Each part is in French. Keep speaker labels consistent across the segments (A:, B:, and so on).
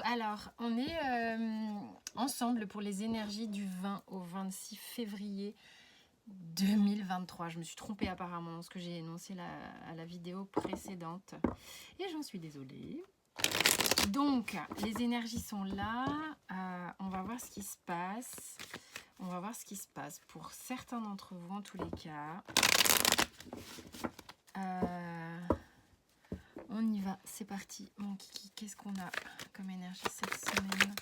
A: alors on est ensemble pour les énergies du 20 au 26 février 2023. Je me suis trompée apparemment dans ce que j'ai énoncé à la vidéo précédente et j'en suis désolée. Donc les énergies sont là, on va voir ce qui se passe. On va voir ce qui se passe pour certains d'entre vous en tous les cas. On y va, c'est parti. Mon kiki, qu'est-ce qu'on a comme énergie cette semaine?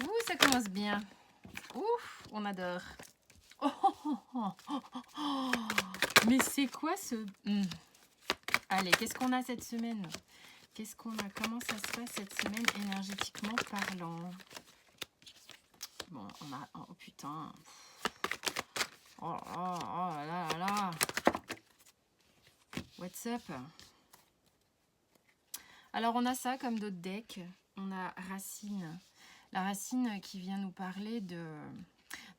A: Ouh, ça commence bien. Ouf, on adore. Oh, oh, oh, oh, oh. Mais c'est quoi ce... Allez, qu'est-ce qu'on a cette semaine? Qu'est-ce qu'on a? Comment ça se passe cette semaine énergétiquement parlant? Bon, on a... Oh putain. Oh, oh, oh là là là. What's up? Alors, on a ça comme d'autres decks. On a Racine. La Racine qui vient nous parler de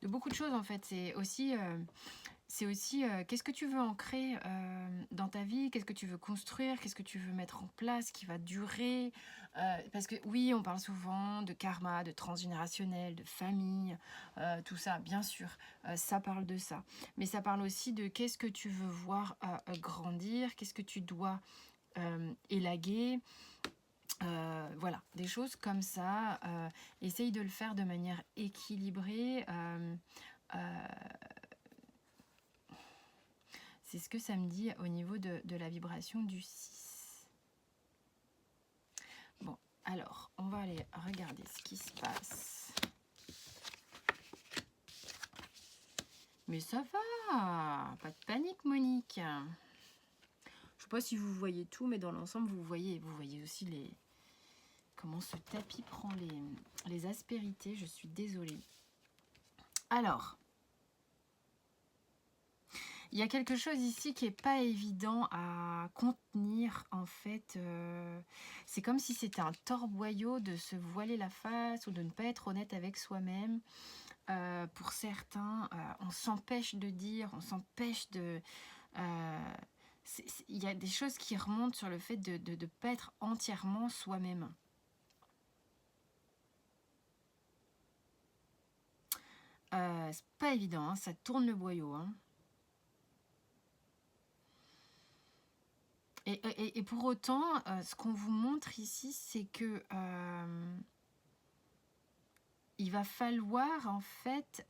A: beaucoup de choses, en fait. C'est aussi qu'est-ce que tu veux ancrer dans ta vie? Qu'est-ce que tu veux construire? Qu'est-ce que tu veux mettre en place qui va durer? Parce que oui, on parle souvent de karma, de transgénérationnel, de famille, tout ça, bien sûr. Ça parle de ça. Mais ça parle aussi de qu'est-ce que tu veux voir grandir? Qu'est-ce que tu dois élaguer? Voilà, des choses comme ça. Essaye de le faire de manière équilibrée. C'est ce que ça me dit au niveau de la vibration du 6. Bon, alors, on va aller regarder ce qui se passe. Mais ça va, pas de panique, Monique. Je sais pas si vous voyez tout, mais dans l'ensemble, vous voyez aussi comment ce tapis prend les aspérités. Je suis désolée. Alors, il y a quelque chose ici qui n'est pas évident à contenir, en fait. C'est comme si c'était un torboyau de se voiler la face ou de ne pas être honnête avec soi-même. Pour certains, on s'empêche de dire, on s'empêche de... Il y a des choses qui remontent sur le fait de ne pas être entièrement soi-même. C'est pas évident, hein, ça tourne le boyau, hein. Et pour autant, ce qu'on vous montre ici, c'est que il va falloir en fait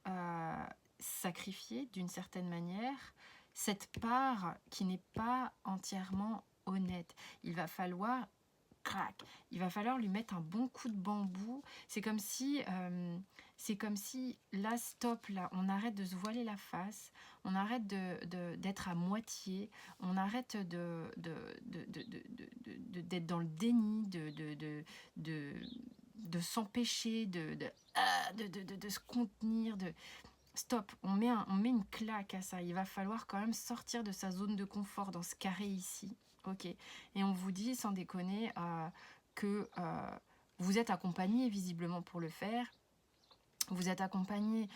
A: sacrifier d'une certaine manière cette part qui n'est pas entièrement honnête. Il va falloir lui mettre un bon coup de bambou. C'est comme si là, stop, là, on arrête de se voiler la face, on arrête d'être à moitié, on arrête d'être dans le déni, de s'empêcher, de se contenir, stop, on met une claque à ça. Il va falloir quand même sortir de sa zone de confort dans ce carré ici. Ok, et on vous dit sans déconner que vous êtes accompagné visiblement pour le faire. Vous êtes accompagné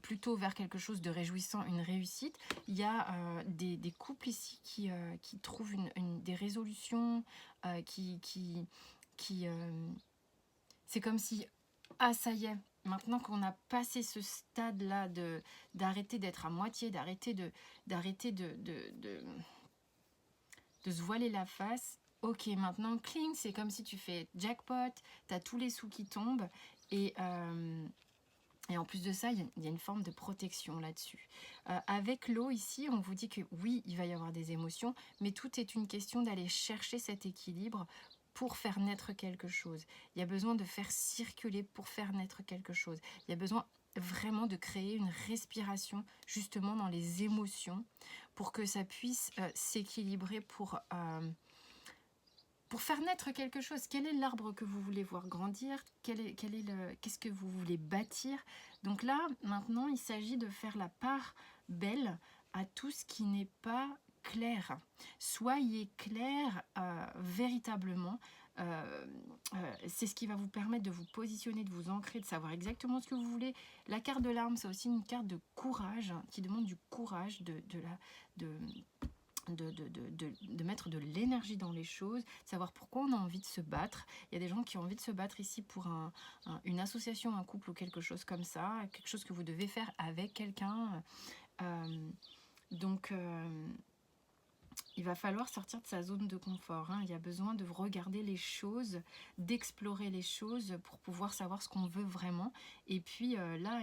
A: plutôt vers quelque chose de réjouissant, une réussite. Il y a des couples ici qui trouvent des résolutions, c'est comme si, ah ça y est, maintenant qu'on a passé ce stade-là d'arrêter d'être à moitié, d'arrêter de se voiler la face. Ok, maintenant, cling, c'est comme si tu fais jackpot, tu as tous les sous qui tombent. Et en plus de ça, il y a une forme de protection là-dessus. Avec l'eau, ici, on vous dit que oui, il va y avoir des émotions, mais tout est une question d'aller chercher cet équilibre pour faire naître quelque chose. Il y a besoin de faire circuler pour faire naître quelque chose. Il y a besoin vraiment de créer une respiration justement dans les émotions pour que ça puisse s'équilibrer pour faire naître quelque chose. Quel est l'arbre que vous voulez voir grandir? Qu'est-ce que vous voulez bâtir? Donc là, maintenant, il s'agit de faire la part belle à tout ce qui n'est pas clair. Soyez clair véritablement. C'est ce qui va vous permettre de vous positionner, de vous ancrer, de savoir exactement ce que vous voulez. La carte de l'arme, c'est aussi une carte de courage, qui demande du courage, de mettre de l'énergie dans les choses, savoir pourquoi on a envie de se battre. Il y a des gens qui ont envie de se battre ici pour une association, un couple ou quelque chose comme ça, quelque chose que vous devez faire avec quelqu'un. Donc, il va falloir sortir de sa zone de confort. Hein. Il y a besoin de regarder les choses, d'explorer les choses pour pouvoir savoir ce qu'on veut vraiment. Et puis là,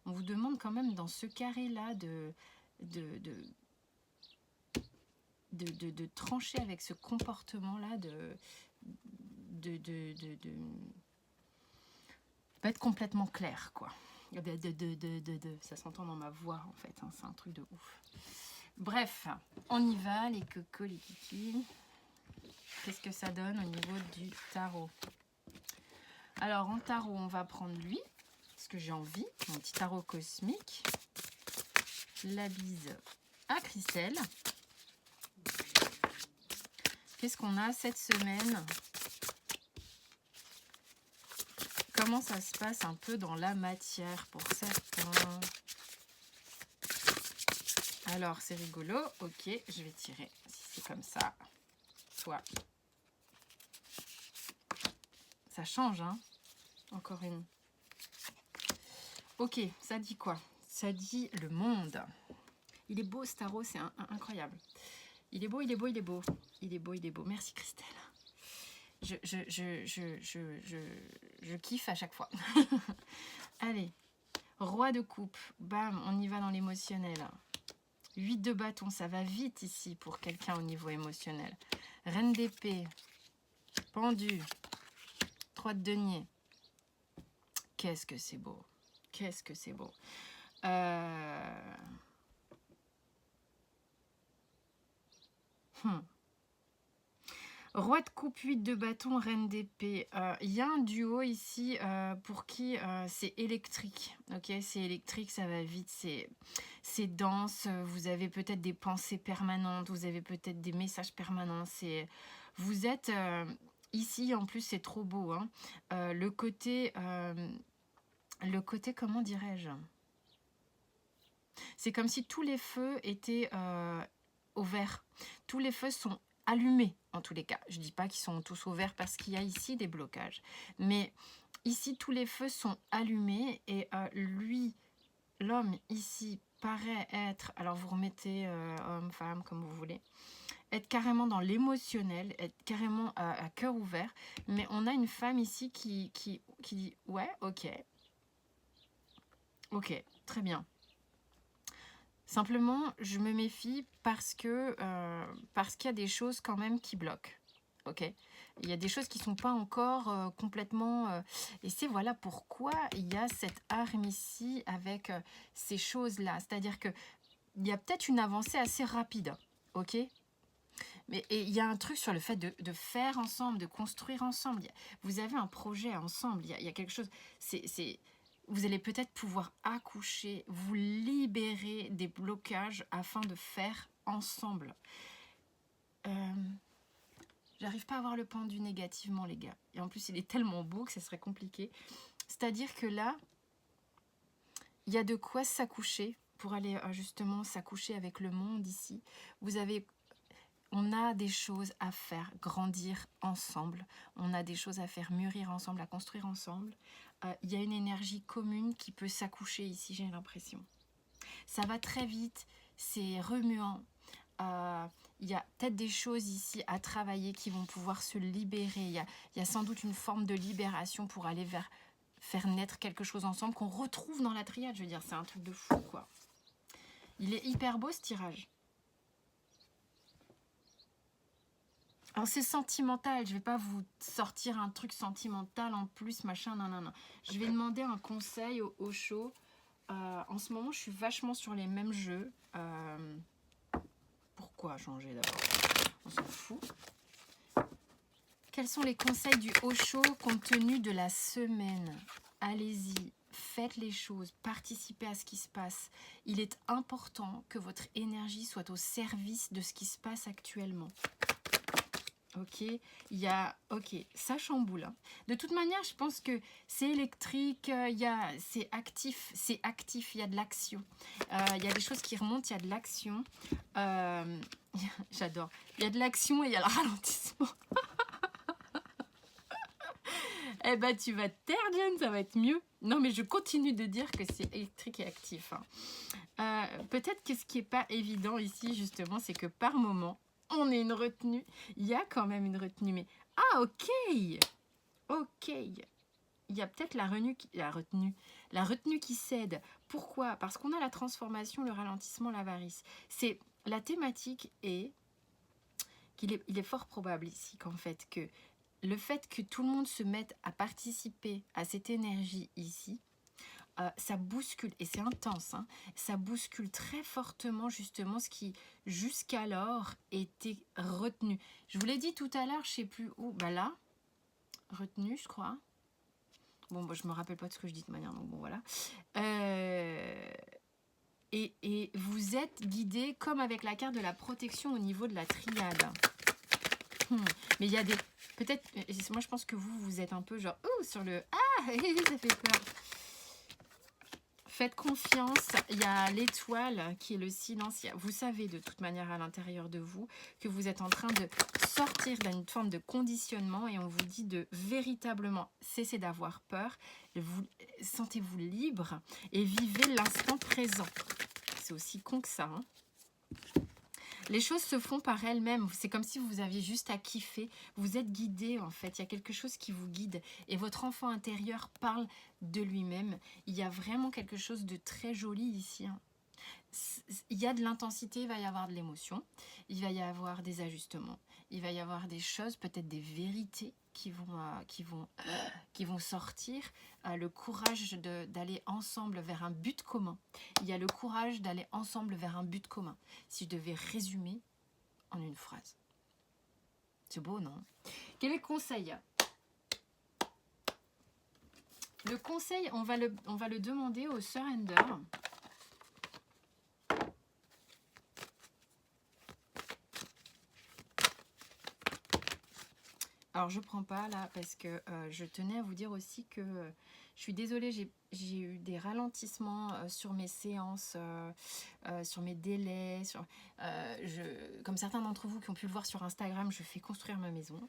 A: on vous demande quand même dans ce carré-là de trancher avec ce comportement-là, pas être complètement clair, quoi. Ça s'entend dans ma voix, en fait. Hein, c'est un truc de ouf. Bref, on y va, les cocos, les kikis. Qu'est-ce que ça donne au niveau du tarot? Alors, en tarot, on va prendre lui, parce que j'ai envie. Mon petit tarot cosmique. La bise à Christelle. Qu'est-ce qu'on a cette semaine? Comment ça se passe un peu dans la matière pour certains? Alors, c'est rigolo. Ok, je vais tirer. Si c'est comme ça, soit. Ça change, hein? Encore une. Ok, ça dit quoi? Ça dit le monde. Il est beau, ce tarot, c'est incroyable. Il est beau, il est beau, il est beau. Il est beau, il est beau. Merci, Christelle. Je kiffe à chaque fois. Allez, roi de coupe. Bam, on y va dans l'émotionnel. 8 de bâton, ça va vite ici pour quelqu'un au niveau émotionnel. Reine d'épée. Pendu. 3 de denier. Qu'est-ce que c'est beau. Qu'est-ce que c'est beau. Roi de coupe, 8 de bâton, reine d'épée. Il y a un duo ici pour qui c'est électrique. Ok, c'est électrique, ça va vite, c'est dense. Vous avez peut-être des pensées permanentes, vous avez peut-être des messages permanents. Vous êtes ici, en plus, c'est trop beau. Hein, le côté, comment dirais-je? C'est comme si tous les feux étaient au vert. Tous les feux sont allumés en tous les cas. Je ne dis pas qu'ils sont tous au vert parce qu'il y a ici des blocages. Mais ici, tous les feux sont allumés et lui, l'homme ici, paraît être, alors vous remettez homme, femme, comme vous voulez, être carrément dans l'émotionnel, être carrément à cœur ouvert. Mais on a une femme ici qui dit, ouais, ok, très bien. Simplement, je me méfie parce qu'il y a des choses quand même qui bloquent. Ok, il y a des choses qui ne sont pas encore complètement... et c'est voilà pourquoi il y a cette arme ici avec ces choses-là. C'est-à-dire qu'il y a peut-être une avancée assez rapide. Ok, et il y a un truc sur le fait de faire ensemble, de construire ensemble. Vous avez un projet ensemble. Il y a quelque chose... Vous allez peut-être pouvoir accoucher, vous libérer des blocages afin de faire ensemble. J'arrive pas à voir le pendu négativement, les gars. Et en plus, il est tellement beau que ça serait compliqué. C'est-à-dire que là, il y a de quoi s'accoucher pour aller justement s'accoucher avec le monde ici. On a des choses à faire grandir ensemble. On a des choses à faire mûrir ensemble, à construire ensemble. Il y a une énergie commune qui peut s'accoucher ici, j'ai l'impression. Ça va très vite, c'est remuant. Il y a peut-être des choses ici à travailler qui vont pouvoir se libérer. Il y a sans doute une forme de libération pour aller vers faire naître quelque chose ensemble qu'on retrouve dans la triade. Je veux dire, c'est un truc de fou, quoi. Il est hyper beau, ce tirage. Alors c'est sentimental, je vais pas vous sortir un truc sentimental en plus, machin, non. Je vais demander un conseil au show. En ce moment, je suis vachement sur les mêmes jeux. Pourquoi changer d'abord? On s'en fout. Quels sont les conseils du Osho compte tenu de la semaine? Allez-y, faites les choses, participez à ce qui se passe. Il est important que votre énergie soit au service de ce qui se passe actuellement. Ok, il y a, ok, ça chamboule, hein. De toute manière, je pense que c'est électrique, c'est actif, il y a de l'action. Il y a des choses qui remontent, il y a de l'action. Euh, J'adore. Il y a de l'action et il y a le ralentissement. Eh ben, tu vas te taire, Jen, ça va être mieux. Non, mais je continue de dire que c'est électrique et actif, hein. Peut-être que ce qui n'est pas évident ici, justement, c'est que par moment, on est une retenue. Il y a quand même une retenue, mais... Ah, ok. Ok. Il y a peut-être la retenue qui cède. Pourquoi? Parce qu'on a la transformation, le ralentissement, l'avarice. La thématique est il est fort probable ici qu'en fait, que le fait que tout le monde se mette à participer à cette énergie ici, ça bouscule, et c'est intense, hein, ça bouscule très fortement justement ce qui jusqu'alors était retenu. Je vous l'ai dit tout à l'heure, je ne sais plus où, bah là, retenu je crois. Bon, bah, je ne me rappelle pas de ce que je dis de manière, donc bon voilà. Et vous êtes guidé comme avec la carte de la protection au niveau de la triade. Mais il y a des... Peut-être, moi je pense que vous êtes un peu genre, sur le... Ah, ça fait peur. Faites confiance, il y a l'étoile qui est le silence. Vous savez de toute manière à l'intérieur de vous que vous êtes en train de sortir d'une forme de conditionnement et on vous dit de véritablement cesser d'avoir peur. Sentez-vous libre et vivez l'instant présent. C'est aussi con que ça, hein. Les choses se font par elles-mêmes. C'est comme si vous aviez juste à kiffer. Vous êtes guidé en fait. Il y a quelque chose qui vous guide. Et votre enfant intérieur parle de lui-même. Il y a vraiment quelque chose de très joli ici, hein. Il y a de l'intensité, il va y avoir de l'émotion. Il va y avoir des ajustements. Il va y avoir des choses, peut-être des vérités qui vont sortir. Le courage d'aller ensemble vers un but commun. Il y a le courage d'aller ensemble vers un but commun. Si je devais résumer en une phrase. C'est beau, non? Quel est le conseil? Le conseil, on va le demander au Surrender. Alors, je prends pas là parce que je tenais à vous dire aussi que je suis désolée, j'ai eu des ralentissements sur mes séances, sur mes délais. Comme certains d'entre vous qui ont pu le voir sur Instagram, je fais construire ma maison.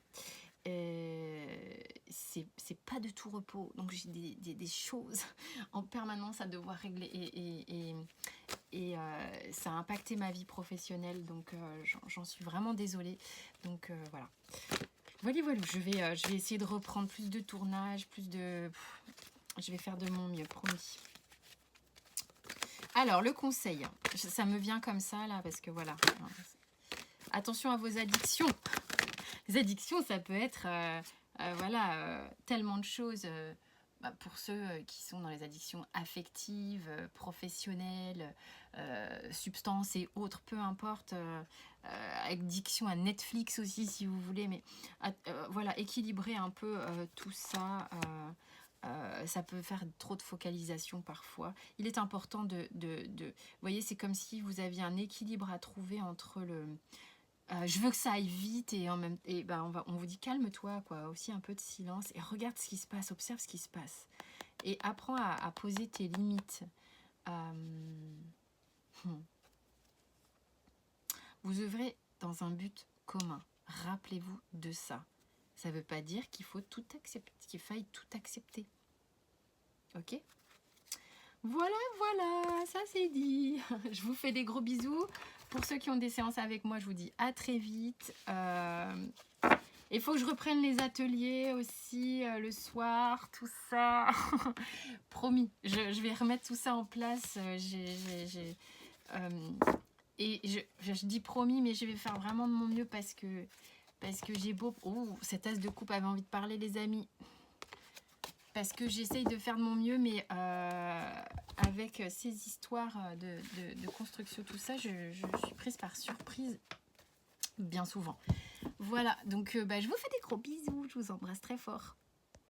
A: C'est pas de tout repos. Donc, j'ai des choses en permanence à devoir régler et ça a impacté ma vie professionnelle. Donc, j'en suis vraiment désolée. Donc, voilà. Voilà, je vais essayer de reprendre plus de tournage, je vais faire de mon mieux, promis. Alors, le conseil, ça me vient comme ça, là, parce que voilà. Attention à vos addictions. Les addictions, ça peut être, tellement de choses. Pour ceux qui sont dans les addictions affectives, professionnelles, substances et autres, peu importe, addiction à Netflix aussi si vous voulez, mais voilà, équilibrer un peu tout ça, ça peut faire trop de focalisation parfois. Il est important vous voyez, c'est comme si vous aviez un équilibre à trouver entre le... je veux que ça aille vite et en même on vous dit calme-toi, quoi, aussi un peu de silence et regarde ce qui se passe, observe ce qui se passe et apprends à poser tes limites. Vous œuvrez dans un but commun, rappelez-vous de ça. Ça ne veut pas dire qu'il faut tout accepter, qu'il faille tout accepter. Ok? Voilà, ça c'est dit. Je vous fais des gros bisous. Pour ceux qui ont des séances avec moi, je vous dis à très vite. Il faut que je reprenne les ateliers aussi le soir, tout ça. Promis, je vais remettre tout ça en place. Et je dis promis, mais je vais faire vraiment de mon mieux parce que j'ai beau... Oh, cette as de coupe avait envie de parler, les amis. Parce que j'essaye de faire de mon mieux, mais avec ces histoires de construction, tout ça, je suis prise par surprise bien souvent. Voilà, donc je vous fais des gros bisous, je vous embrasse très fort.